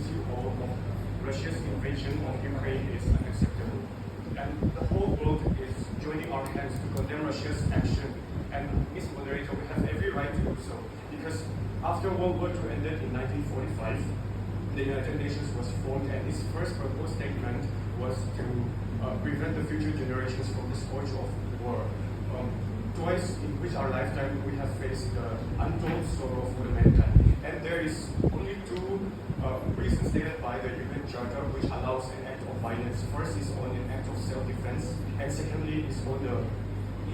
inclusive all of Russia's invasion of Ukraine is unacceptable. And the whole world is joining our hands to condemn Russia's action. And Ms. Moderator, we have every right to do so. Because after World War II ended in 1945, the United Nations was formed, and its first proposed statement was to prevent the future generations from the scourge of war. Twice in which our lifetime we have faced the untold sorrow for the mankind. And there is only two reasons stated by the UN Charter which allows an act of violence. First is on an act of self-defense, and secondly is on the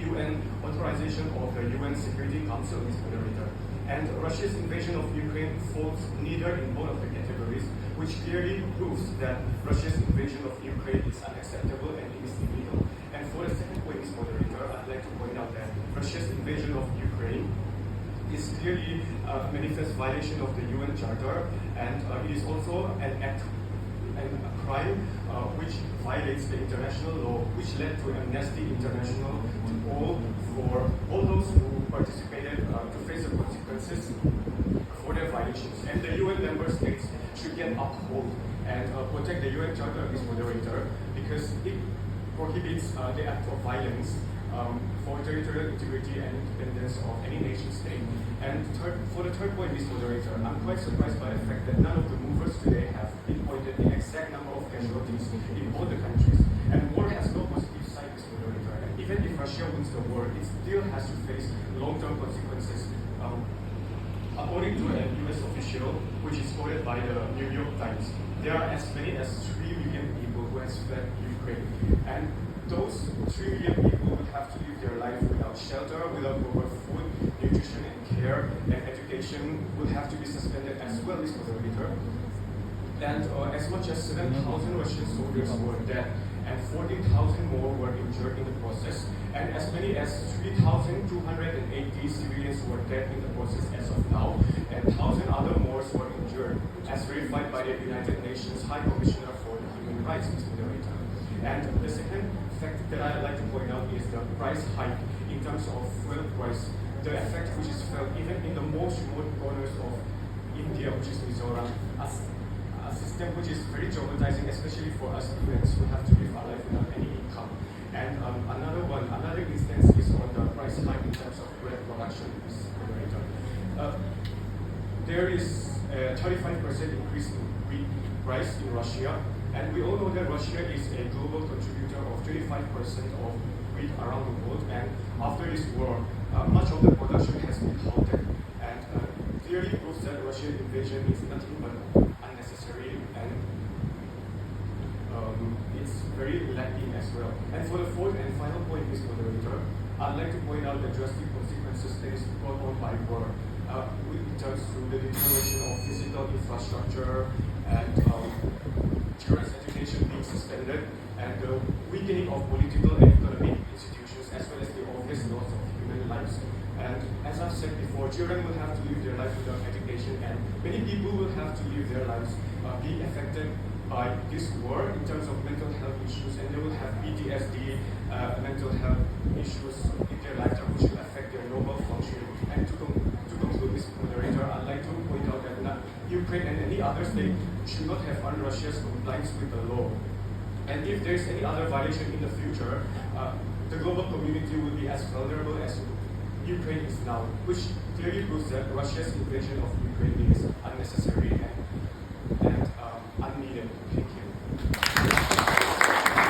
UN authorization of the UN Security Council, Ms. Moderator. And Russia's invasion of Ukraine falls neither in both of the categories, which clearly proves that Russia's invasion of Ukraine is unacceptable and it is illegal. And for the second point, Ms. Moderator, I'd like to point out that Russia's invasion of Ukraine is clearly a manifest violation of the UN Charter, and it is also an act and a crime which violates the international law, which led to Amnesty International to for all those who participated to face the consequences for their violations. And the UN member states should get uphold and protect the UN Charter, Ms. Moderator, because it prohibits the act of violence for territorial integrity and independence of any nation state. And for the third point, Ms. Moderator, I'm quite surprised by the fact that none of the movers today have pinpointed the exact number of casualties in all the countries. And war has no positive side, Ms. Moderator. And even if Russia wins the war, it still has to face long-term consequences. According to a US official, which is quoted by the New York Times, there are as many as 3 million people who have fled Ukraine. And those 3 million people would have to live their life without shelter, without proper food, nutrition and care, and education will have to be suspended as well, Ms. Moderator. And as much as 7,000 Russian soldiers were dead, and 14,000 more were injured in the process, and as many as 3,280 civilians were dead in the process as of now, and 1,000 other more were injured, as verified by the United Nations High Commissioner for Human Rights, Ms. Moderator. And the second fact that I'd like to point out is the price hike in terms of fuel price, the effect which is felt even in the most remote corners of India, which is Mizoram, a system which is very traumatizing, especially for us students who have to live our life without any income. And another instance is on the price hike in terms of bread production, Ms. Moderator. There is a 35% increase in wheat price in Russia, and we all know that Russia is a global contributor of 25% of wheat around the world, and after this war, much of the production has been halted, and clearly proves that Russian invasion is nothing but unnecessary, and it's very lacking as well. And for the fourth and final point, Ms. Moderator, I'd like to point out the drastic consequences that is brought on by war, in terms of the deterioration of physical infrastructure and children's education being suspended, and the weakening of political and economic institutions, as well as the obvious loss of human lives. And as I've said before, children will have to live their life without education, and many people will have to live their lives being affected by this war in terms of mental health issues, and they will have PTSD, mental health issues in their lifetime, which will affect their normal function. And to conclude, Ms. Moderator, I'd like to point out that Ukraine and any other state should not have earned Russia's compliance with the law. And if there is any other violation in the future, the global community will be as vulnerable as Ukraine is now, which clearly proves that Russia's invasion of Ukraine is unnecessary.